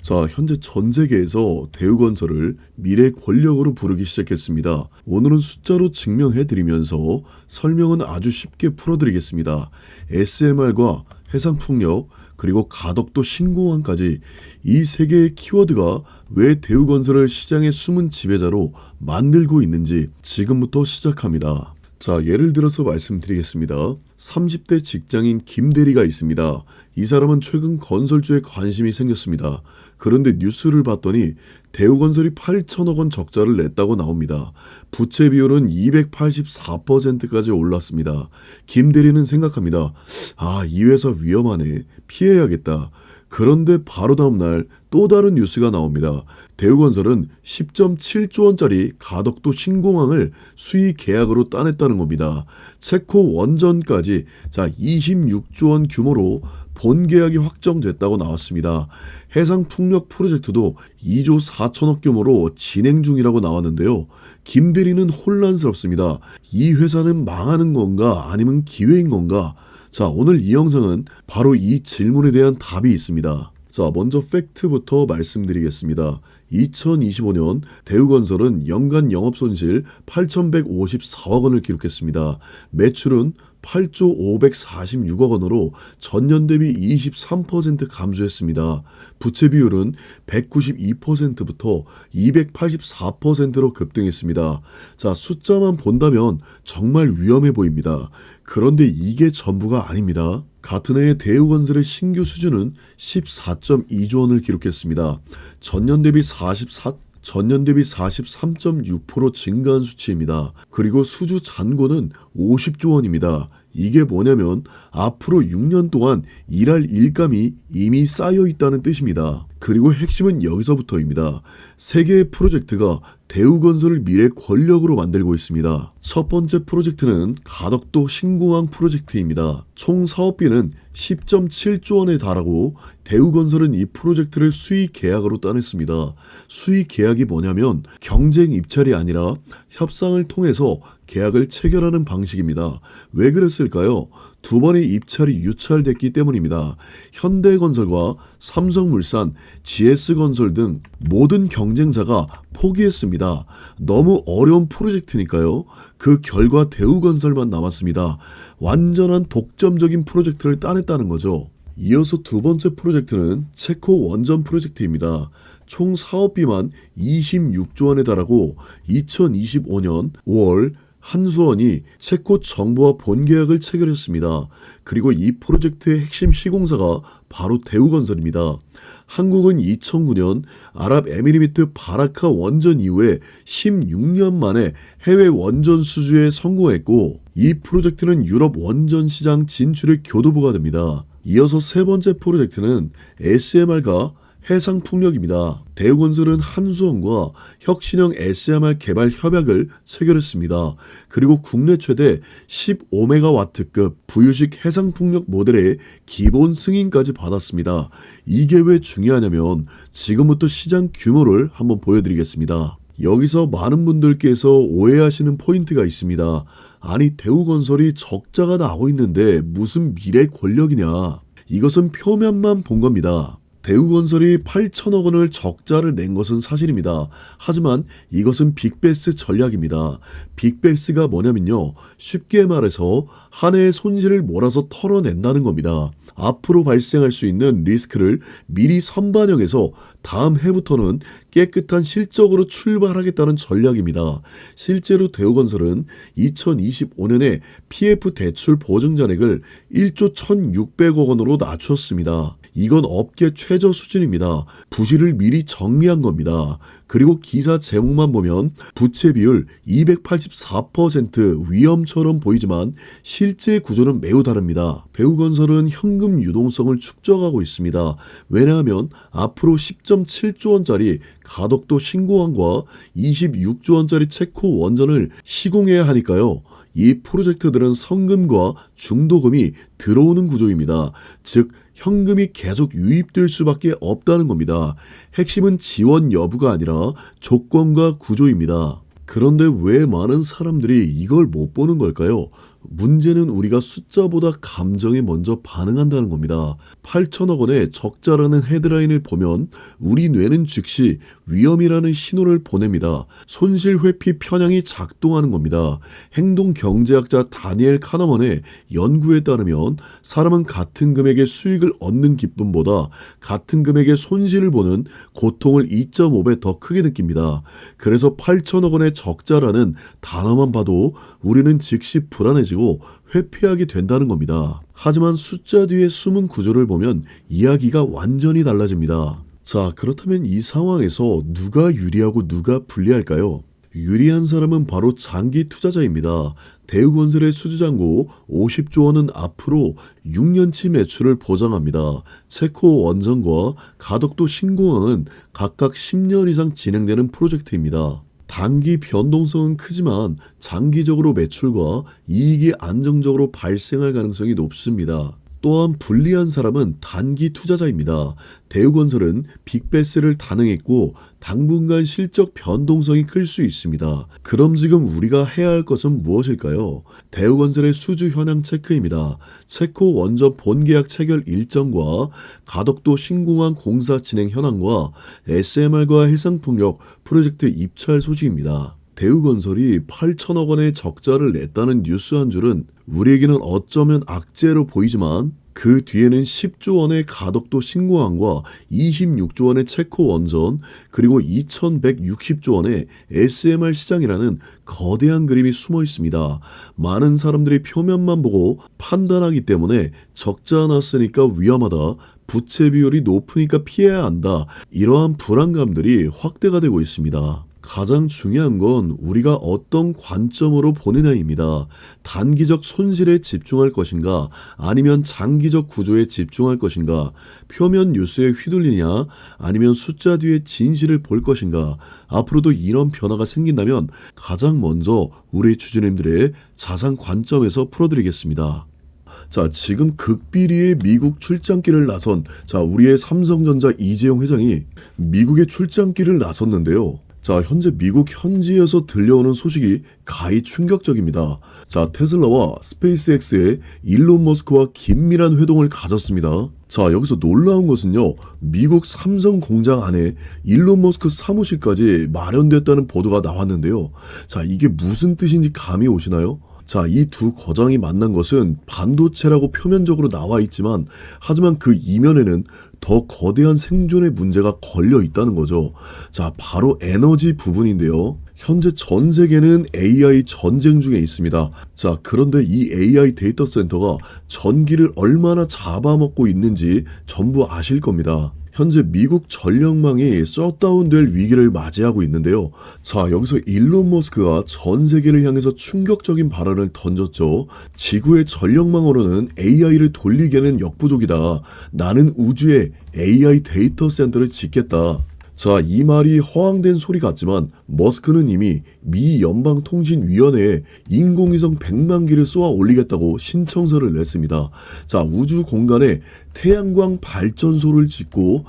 자, 현재 전 세계에서 대우건설을 미래 권력으로 부르기 시작했습니다. 오늘은 숫자로 증명해드리면서 설명은 아주 쉽게 풀어드리겠습니다. SMR과 해상풍력 그리고 가덕도 신공항까지 이 세 개의 키워드가 왜 대우건설을 시장의 숨은 지배자로 만들고 있는지 지금부터 시작합니다. 자, 예를 들어서 말씀드리겠습니다. 30대 직장인 김대리가 있습니다. 이 사람은 최근 건설주에 관심이 생겼습니다. 그런데 뉴스를 봤더니 대우건설이 8천억 원 적자를 냈다고 나옵니다. 부채 비율은 284%까지 올랐습니다. 김대리는 생각합니다. 이 회사 위험하네. 피해야겠다. 그런데 바로 다음날 또 다른 뉴스가 나옵니다. 대우건설은 10.7조 원짜리 가덕도 신공항을 수의 계약으로 따냈다는 겁니다. 체코 원전까지 26조 원 규모로 본 계약이 확정됐다고 나왔습니다. 해상풍력 프로젝트도 2조 4천억 규모로 진행 중이라고 나왔는데요. 김대리는 혼란스럽습니다. 이 회사는 망하는 건가 아니면 기회인 건가? 자, 오늘 이 영상은 바로 이 질문에 대한 답이 있습니다. 자, 먼저 팩트부터 말씀드리겠습니다. 2025년 대우건설은 연간 영업손실 8,154억 원을 기록했습니다. 매출은 8조 546억 원으로 전년 대비 23% 감소했습니다. 부채 비율은 192%부터 284%로 급등했습니다. 자, 숫자만 본다면 정말 위험해 보입니다. 그런데 이게 전부가 아닙니다. 같은 해에 대우건설의 신규 수주는 14.2조 원을 기록했습니다. 전년 대비 43.6% 증가한 수치입니다. 그리고 수주 잔고는 50조 원입니다. 이게 뭐냐면 앞으로 6년 동안 일할 일감이 이미 쌓여 있다는 뜻입니다. 그리고 핵심은 여기서부터입니다. 세 개의 프로젝트가 대우건설을 미래 권력으로 만들고 있습니다. 첫 번째 프로젝트는 가덕도 신공항 프로젝트입니다. 총 사업비는 10.7조 원에 달하고 대우건설은 이 프로젝트를 수의 계약으로 따냈습니다. 수의 계약이 뭐냐면 경쟁 입찰이 아니라 협상을 통해서 계약을 체결하는 방식입니다. 왜 그랬을까요? 두 번의 입찰이 유찰됐기 때문입니다. 현대건설과 삼성물산, GS건설 등 모든 경쟁사가 포기했습니다. 너무 어려운 프로젝트니까요. 그 결과 대우건설만 남았습니다. 완전한 독점적인 프로젝트를 따냈다는 거죠. 이어서 두 번째 프로젝트는 체코 원전 프로젝트입니다. 총 사업비만 26조 원에 달하고 2025년 5월 한수원이 체코 정부와 본계약을 체결했습니다. 그리고 이 프로젝트의 핵심 시공사가 바로 대우건설입니다. 한국은 2009년 아랍에미리트 바라카 원전 이후에 16년 만에 해외 원전 수주에 성공했고 이 프로젝트는 유럽 원전 시장 진출의 교두보가 됩니다. 이어서 세 번째 프로젝트는 SMR과 해상풍력입니다. 대우건설은 한수원과 혁신형 SMR 개발 협약을 체결했습니다. 그리고 국내 최대 15메가와트급 부유식 해상풍력 모델의 기본 승인까지 받았습니다. 이게 왜 중요하냐면 지금부터 시장 규모를 한번 보여드리겠습니다. 여기서 많은 분들께서 오해하시는 포인트가 있습니다. 아니, 대우건설이 적자가 나고 있는데 무슨 미래 권력이냐. 이것은 표면만 본 겁니다. 대우건설이 8천억 원을 적자를 낸 것은 사실입니다. 하지만 이것은 빅베스 전략입니다. 빅베스가 뭐냐면요. 쉽게 말해서 한 해의 손실을 몰아서 털어낸다는 겁니다. 앞으로 발생할 수 있는 리스크를 미리 선반영해서 다음 해부터는 깨끗한 실적으로 출발하겠다는 전략입니다. 실제로 대우건설은 2025년에 PF 대출 보증 잔액을 1조 1,600억 원으로 낮췄습니다. 이건 업계 최저 수준입니다. 부실을 미리 정리한 겁니다. 그리고 기사 제목만 보면 부채 비율 284% 위험처럼 보이지만 실제 구조는 매우 다릅니다. 대우건설은 현금 유동성을 축적하고 있습니다. 왜냐하면 앞으로 10.7조 원짜리 가덕도 신공항과 26조 원짜리 체코 원전을 시공해야 하니까요. 이 프로젝트들은 성금과 중도금이 들어오는 구조입니다. 즉 현금이 계속 유입될 수밖에 없다는 겁니다. 핵심은 지원 여부가 아니라 조건과 구조입니다. 그런데 왜 많은 사람들이 이걸 못 보는 걸까요? 문제는 우리가 숫자보다 감정에 먼저 반응한다는 겁니다. 8천억 원의 적자라는 헤드라인을 보면 우리 뇌는 즉시 위험이라는 신호를 보냅니다. 손실 회피 편향이 작동하는 겁니다. 행동 경제학자 다니엘 카너먼의 연구에 따르면 사람은 같은 금액의 수익을 얻는 기쁨보다 같은 금액의 손실을 보는 고통을 2.5배 더 크게 느낍니다. 그래서 8천억 원의 적자라는 단어만 봐도 우리는 즉시 불안해지고 회피하게 된다는 겁니다. 하지만 숫자 뒤에 숨은 구조를 보면 이야기가 완전히 달라집니다. 자, 그렇다면 이 상황에서 누가 유리하고 누가 불리할까요? 유리한 사람은 바로 장기 투자자입니다. 대우건설의 수주잔고 50조 원은 앞으로 6년치 매출을 보장합니다. 체코 원전과 가덕도 신공항은 각각 10년 이상 진행되는 프로젝트입니다. 단기 변동성은 크지만 장기적으로 매출과 이익이 안정적으로 발생할 가능성이 높습니다. 또한 불리한 사람은 단기 투자자입니다. 대우건설은 빅베스를 단행했고 당분간 실적 변동성이 클 수 있습니다. 그럼 지금 우리가 해야 할 것은 무엇일까요? 대우건설의 수주 현황 체크입니다. 체코 원전 본계약 체결 일정과 가덕도 신공항 공사 진행 현황과 SMR과 해상풍력 프로젝트 입찰 소식입니다. 대우건설이 8천억 원의 적자를 냈다는 뉴스 한 줄은 우리에게는 어쩌면 악재로 보이지만 그 뒤에는 10조 원의 가덕도 신공항과 26조 원의 체코 원전 그리고 2160조 원의 SMR 시장이라는 거대한 그림이 숨어 있습니다. 많은 사람들이 표면만 보고 판단하기 때문에 적자 났으니까 위험하다, 부채 비율이 높으니까 피해야 한다, 이러한 불안감들이 확대가 되고 있습니다. 가장 중요한 건 우리가 어떤 관점으로 보느냐입니다. 단기적 손실에 집중할 것인가 아니면 장기적 구조에 집중할 것인가, 표면 뉴스에 휘둘리냐 아니면 숫자 뒤에 진실을 볼 것인가. 앞으로도 이런 변화가 생긴다면 가장 먼저 우리 주주님들의 자산 관점에서 풀어드리겠습니다. 자, 지금 극비리의 미국 출장길을 나선 우리의 삼성전자 이재용 회장이 미국의 출장길을 나섰는데요. 자, 현재 미국 현지에서 들려오는 소식이 가히 충격적입니다. 자, 테슬라와 스페이스X의 일론 머스크와 긴밀한 회동을 가졌습니다. 자, 여기서 놀라운 것은요, 미국 삼성 공장 안에 일론 머스크 사무실까지 마련됐다는 보도가 나왔는데요. 자, 이게 무슨 뜻인지 감이 오시나요? 자, 이 두 거장이 만난 것은 반도체라고 표면적으로 나와 있지만 하지만 그 이면에는 더 거대한 생존의 문제가 걸려 있다는 거죠. 자, 바로 에너지 부분인데요. 현재 전 세계는 AI 전쟁 중에 있습니다. 자, 그런데 이 AI 데이터 센터가 전기를 얼마나 잡아먹고 있는지 전부 아실 겁니다. 현재 미국 전력망이 셧다운될 위기를 맞이하고 있는데요. 자, 여기서 일론 머스크가 전 세계를 향해서 충격적인 발언을 던졌죠. 지구의 전력망으로는 AI를 돌리기에는 역부족이다. 나는 우주에 AI 데이터 센터를 짓겠다. 자, 이 말이 허황된 소리 같지만 머스크는 이미 미 연방통신위원회에 인공위성 100만 기를 쏘아 올리겠다고 신청서를 냈습니다. 자, 우주 공간에 태양광 발전소를 짓고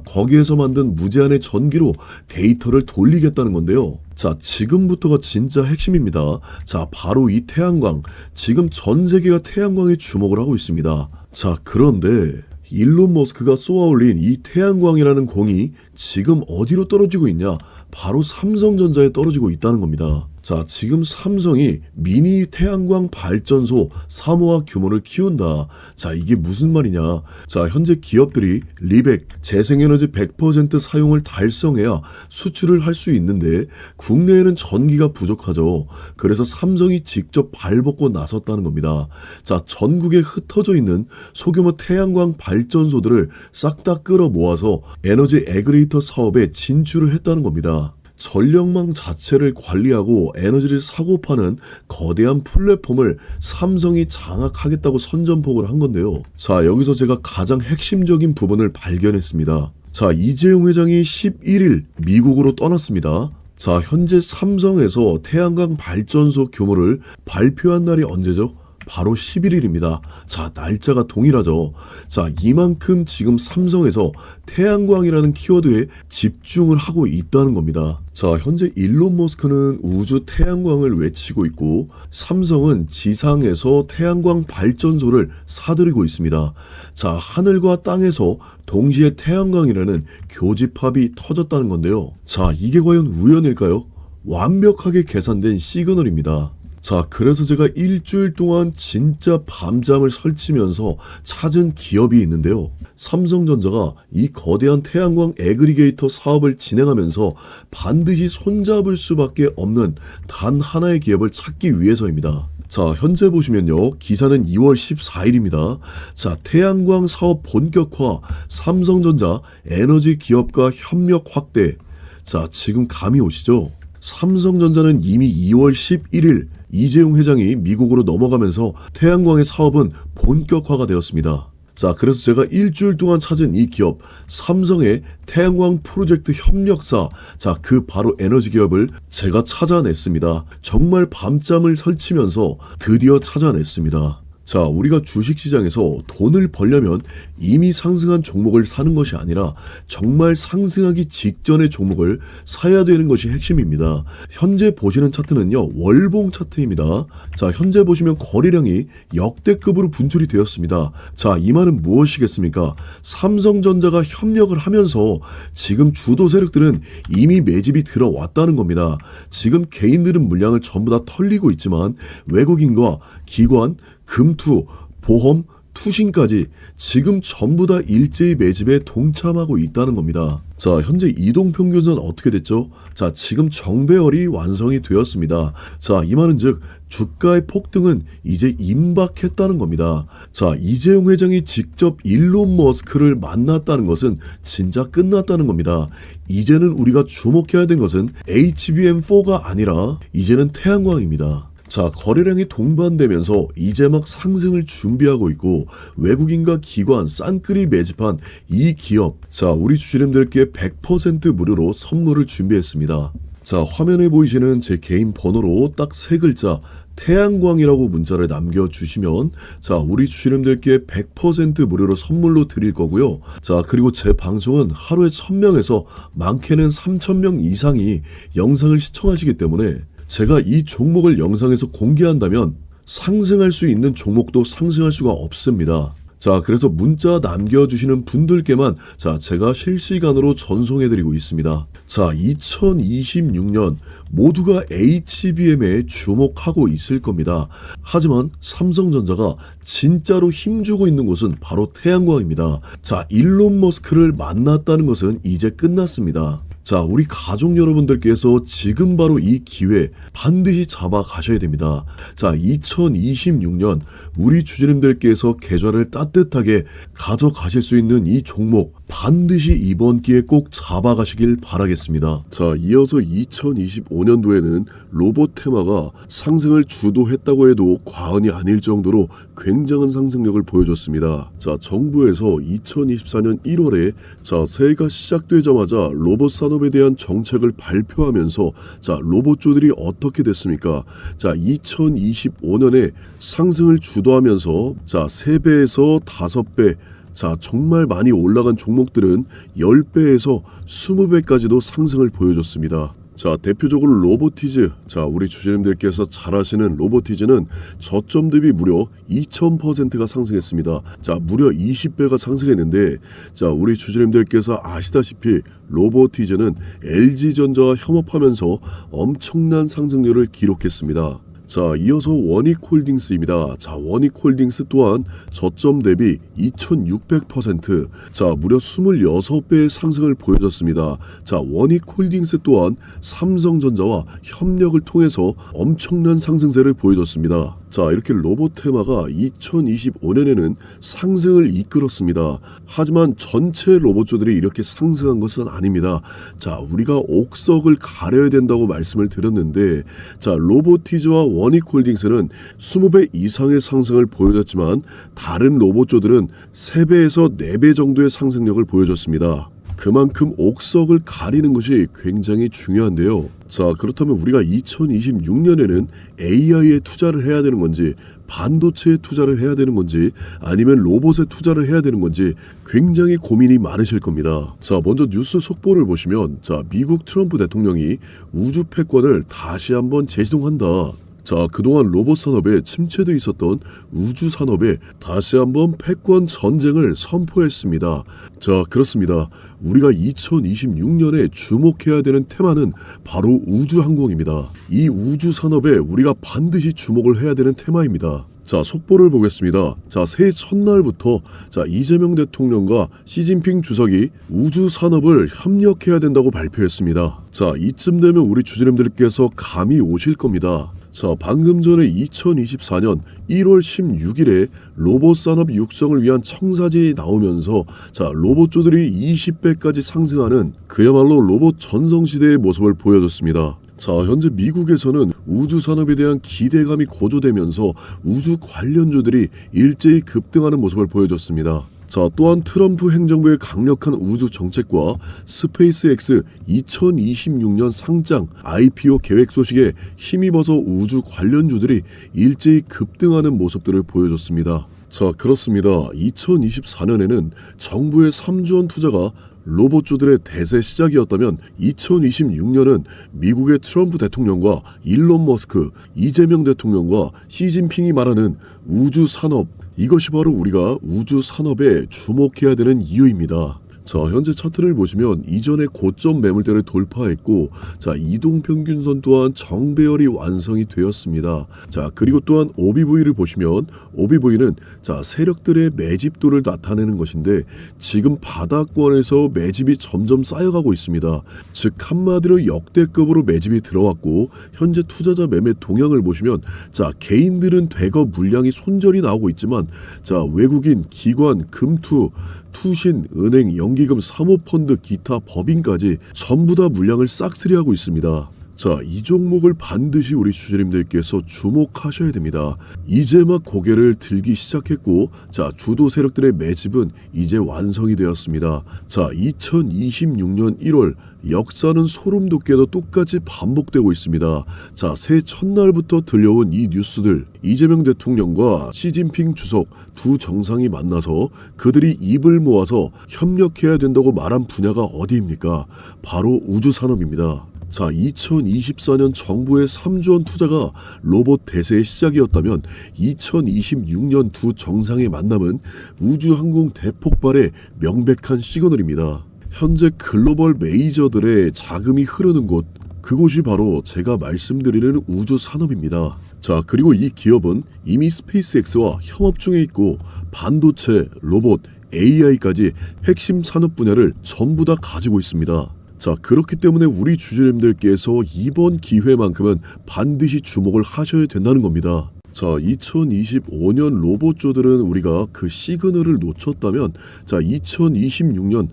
거기에서 만든 무제한의 전기로 데이터를 돌리겠다는 건데요. 자, 지금부터가 진짜 핵심입니다. 자, 바로 이 태양광. 지금 전 세계가 태양광에 주목을 하고 있습니다. 자, 그런데 일론 머스크가 쏘아올린 이 태양광이라는 공이 지금 어디로 떨어지고 있냐? 바로 삼성전자에 떨어지고 있다는 겁니다. 자, 지금 삼성이 미니 태양광 발전소 사모아 규모를 키운다. 자, 이게 무슨 말이냐? 자, 현재 기업들이 리백, 재생에너지 100% 사용을 달성해야 수출을 할 수 있는데 국내에는 전기가 부족하죠. 그래서 삼성이 직접 발벗고 나섰다는 겁니다. 자, 전국에 흩어져 있는 소규모 태양광 발전소들을 싹 다 끌어 모아서 에너지 애그레이터 사업에 진출을 했다는 겁니다. 전력망 자체를 관리하고 에너지를 사고 파는 거대한 플랫폼을 삼성이 장악하겠다고 선전포고를 한 건데요. 자, 여기서 제가 가장 핵심적인 부분을 발견했습니다. 자, 이재용 회장이 11일 미국으로 떠났습니다. 자, 현재 삼성에서 태양광 발전소 규모를 발표한 날이 언제죠? 바로 11일입니다. 자, 날짜가 동일하죠. 자, 이만큼 지금 삼성에서 태양광이라는 키워드에 집중을 하고 있다는 겁니다. 자, 현재 일론 머스크는 우주 태양광을 외치고 있고 삼성은 지상에서 태양광 발전소를 사들이고 있습니다. 자, 하늘과 땅에서 동시에 태양광이라는 교집합이 터졌다는 건데요. 자, 이게 과연 우연일까요? 완벽하게 계산된 시그널입니다. 자, 그래서 제가 일주일 동안 진짜 밤잠을 설치면서 찾은 기업이 있는데요. 삼성전자가 이 거대한 태양광 애그리게이터 사업을 진행하면서 반드시 손잡을 수밖에 없는 단 하나의 기업을 찾기 위해서입니다. 자, 현재 보시면요. 기사는 2월 14일입니다. 자, 태양광 사업 본격화, 삼성전자 에너지 기업과 협력 확대. 자, 지금 감이 오시죠? 삼성전자는 이미 2월 11일 이재용 회장이 미국으로 넘어가면서 태양광의 사업은 본격화가 되었습니다. 자, 그래서 제가 일주일 동안 찾은 이 기업, 삼성의 태양광 프로젝트 협력사, 자, 그 바로 에너지 기업을 제가 찾아냈습니다. 정말 밤잠을 설치면서 드디어 찾아냈습니다. 자, 우리가 주식시장에서 돈을 벌려면 이미 상승한 종목을 사는 것이 아니라 정말 상승하기 직전의 종목을 사야 되는 것이 핵심입니다. 현재 보시는 차트는요, 월봉 차트입니다. 자, 현재 보시면 거래량이 역대급으로 분출이 되었습니다. 자, 이 말은 무엇이겠습니까? 삼성전자가 협력을 하면서 지금 주도 세력들은 이미 매집이 들어왔다는 겁니다. 지금 개인들은 물량을 전부 다 털리고 있지만 외국인과 기관, 금투, 보험, 투신까지 지금 전부 다 일제히 매집에 동참하고 있다는 겁니다. 자, 현재 이동평균선 어떻게 됐죠? 자, 지금 정배열이 완성이 되었습니다. 자, 이 말은 즉 주가의 폭등은 이제 임박했다는 겁니다. 자, 이재용 회장이 직접 일론 머스크를 만났다는 것은 진짜 끝났다는 겁니다. 이제는 우리가 주목해야 된 것은 HBM4가 아니라 이제는 태양광입니다. 자, 거래량이 동반되면서 이제 막 상승을 준비하고 있고 외국인과 기관 쌍끌이 매집한 이 기업, 자, 우리 주주님들께 100% 무료로 선물을 준비했습니다. 자, 화면에 보이시는 제 개인 번호로 딱 세 글자 태양광이라고 문자를 남겨주시면 자, 우리 주주님들께 100% 무료로 선물로 드릴 거고요. 자, 그리고 제 방송은 하루에 1000명에서 많게는 3000명 이상이 영상을 시청하시기 때문에 제가 이 종목을 영상에서 공개한다면 상승할 수 있는 종목도 상승할 수가 없습니다. 자, 그래서 문자 남겨주시는 분들께만 자, 제가 실시간으로 전송해드리고 있습니다. 자, 2026년 모두가 HBM에 주목하고 있을 겁니다. 하지만 삼성전자가 진짜로 힘주고 있는 곳은 바로 태양광입니다. 자, 일론 머스크를 만났다는 것은 이제 끝났습니다. 자, 우리 가족 여러분들께서 지금 바로 이 기회 반드시 잡아 가셔야 됩니다. 자, 2026년 우리 주주님들께서 계좌를 따뜻하게 가져가실 수 있는 이 종목 반드시 이번 기회에 꼭 잡아가시길 바라겠습니다. 자, 이어서 2025년도에는 로봇 테마가 상승을 주도했다고 해도 과언이 아닐 정도로 굉장한 상승력을 보여줬습니다. 자, 정부에서 2024년 1월에 자, 새해가 시작되자마자 로봇 산업에 대한 정책을 발표하면서 자, 로봇주들이 어떻게 됐습니까? 자, 2025년에 상승을 주도하면서 자, 3배에서 5배, 자, 정말 많이 올라간 종목들은 10배에서 20배까지도 상승을 보여줬습니다. 자, 대표적으로 로보티즈. 자, 우리 주주님들께서 잘 아시는 로보티즈는 저점 대비 무려 2000%가 상승했습니다. 자, 무려 20배가 상승했는데 자, 우리 주주님들께서 아시다시피 로보티즈는 LG전자와 협업하면서 엄청난 상승률을 기록했습니다. 자, 이어서 원익홀딩스입니다. 자, 원익홀딩스 또한 저점 대비 2600%, 자, 무려 26배의 상승을 보여줬습니다. 자, 원익홀딩스 또한 삼성전자와 협력을 통해서 엄청난 상승세를 보여줬습니다. 자, 이렇게 로봇 테마가 2025년에는 상승을 이끌었습니다. 하지만 전체 로봇주들이 이렇게 상승한 것은 아닙니다. 자, 우리가 옥석을 가려야 된다고 말씀을 드렸는데 자, 로보티즈와 원익홀딩스는 20배 이상의 상승을 보여줬지만 다른 로봇주들은 3배에서 4배 정도의 상승력을 보여줬습니다. 그만큼 옥석을 가리는 것이 굉장히 중요한데요. 자, 그렇다면 우리가 2026년에는 AI에 투자를 해야 되는 건지, 반도체에 투자를 해야 되는 건지, 아니면 로봇에 투자를 해야 되는 건지 굉장히 고민이 많으실 겁니다. 자, 먼저 뉴스 속보를 보시면, 자, 미국 트럼프 대통령이 우주 패권을 다시 한번 재시동한다. 자, 그동안 로봇 산업에 침체돼 있었던 우주 산업에 다시 한번 패권 전쟁을 선포했습니다. 자, 그렇습니다. 우리가 2026년에 주목해야 되는 테마는 바로 우주항공입니다. 이 우주 산업에 우리가 반드시 주목을 해야 되는 테마입니다. 자, 속보를 보겠습니다. 자, 새해 첫날부터 이재명 대통령과 시진핑 주석이 우주 산업을 협력해야 된다고 발표했습니다. 자, 이쯤 되면 우리 주주님들께서 감이 오실 겁니다. 자, 방금 전에 2024년 1월 16일에 로봇 산업 육성을 위한 청사진이 나오면서 로봇주들이 20배까지 상승하는 그야말로 로봇 전성시대의 모습을 보여줬습니다. 자, 현재 미국에서는 우주 산업에 대한 기대감이 고조되면서 우주 관련주들이 일제히 급등하는 모습을 보여줬습니다. 자, 또한 트럼프 행정부의 강력한 우주 정책과 스페이스X 2026년 상장 IPO 계획 소식에 힘입어서 우주 관련주들이 일제히 급등하는 모습들을 보여줬습니다. 자, 그렇습니다. 2024년에는 정부의 3조 원 투자가 로봇주들의 대세 시작이었다면 2026년은 미국의 트럼프 대통령과 일론 머스크, 이재명 대통령과 시진핑이 말하는 우주 산업, 이것이 바로 우리가 우주 산업에 주목해야 되는 이유입니다. 자, 현재 차트를 보시면 이전의 고점 매물대를 돌파했고, 자, 이동평균선 또한 정배열이 완성이 되었습니다. 자, 그리고 또한 OBV를 보시면 OBV는 세력들의 매집도를 나타내는 것인데 지금 바닥권에서 매집이 점점 쌓여가고 있습니다. 즉 한마디로 역대급으로 매집이 들어왔고, 현재 투자자 매매 동향을 보시면 개인들은 대거 물량이 손절이 나오고 있지만 외국인, 기관, 금투, 투신, 은행, 연기금, 사모펀드, 기타, 법인까지 전부 다 물량을 싹쓸이하고 있습니다. 자, 이 종목을 반드시 우리 주주님들께서 주목하셔야 됩니다. 이제 막 고개를 들기 시작했고, 주도 세력들의 매집은 이제 완성이 되었습니다. 자, 2026년 1월 역사는 소름 돋게도 똑같이 반복되고 있습니다. 자, 새해 첫날부터 들려온 이 뉴스들, 이재명 대통령과 시진핑 주석 두 정상이 만나서 그들이 입을 모아서 협력해야 된다고 말한 분야가 어디입니까? 바로 우주산업입니다. 자, 2024년 정부의 3조 원 투자가 로봇 대세의 시작이었다면 2026년 두 정상의 만남은 우주항공 대폭발의 명백한 시그널입니다. 현재 글로벌 메이저들의 자금이 흐르는 곳, 그곳이 바로 제가 말씀드리는 우주 산업입니다. 자, 그리고 이 기업은 이미 스페이스X와 협업 중에 있고 반도체, 로봇, AI까지 핵심 산업 분야를 전부 다 가지고 있습니다. 자, 그렇기 때문에 우리 주주님들께서 이번 기회만큼은 반드시 주목을 하셔야 된다는 겁니다. 자, 2025년 로봇주들은 우리가 그 시그널을 놓쳤다면 2026년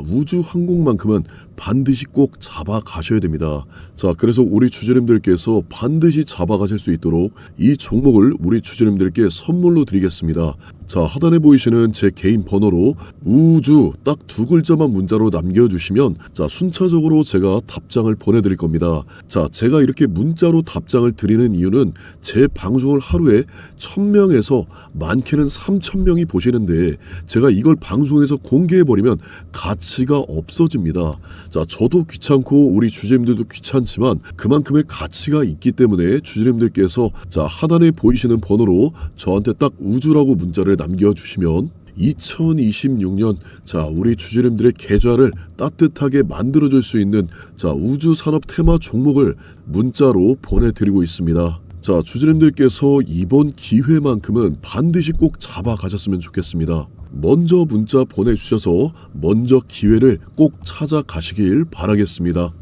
우주항공만큼은 반드시 꼭 잡아가셔야 됩니다. 자, 그래서 우리 주주님들께서 반드시 잡아가실 수 있도록 이 종목을 우리 주주님들께 선물로 드리겠습니다. 자, 하단에 보이시는 제 개인 번호로 우주 딱 두 글자만 문자로 남겨주시면 순차적으로 제가 답장을 보내드릴 겁니다. 자, 제가 이렇게 문자로 답장을 드리는 이유는 제 방송을 하루에 1000명에서 많게는 3000명이 보시는데 제가 이걸 방송에서 공개해버리면 가치가 없어집니다. 자, 저도 귀찮고 우리 주주님들도 귀찮지만 그만큼의 가치가 있기 때문에 주주님들께서 하단에 보이시는 번호로 저한테 딱 우주라고 문자를 남겨주시면 2026년 우리 주주님들의 계좌를 따뜻하게 만들어줄 수 있는 우주산업 테마 종목을 문자로 보내드리고 있습니다. 자, 주주님들께서 이번 기회만큼은 반드시 꼭 잡아가셨으면 좋겠습니다. 먼저 문자 보내주셔서 먼저 기회를 꼭 찾아가시길 바라겠습니다.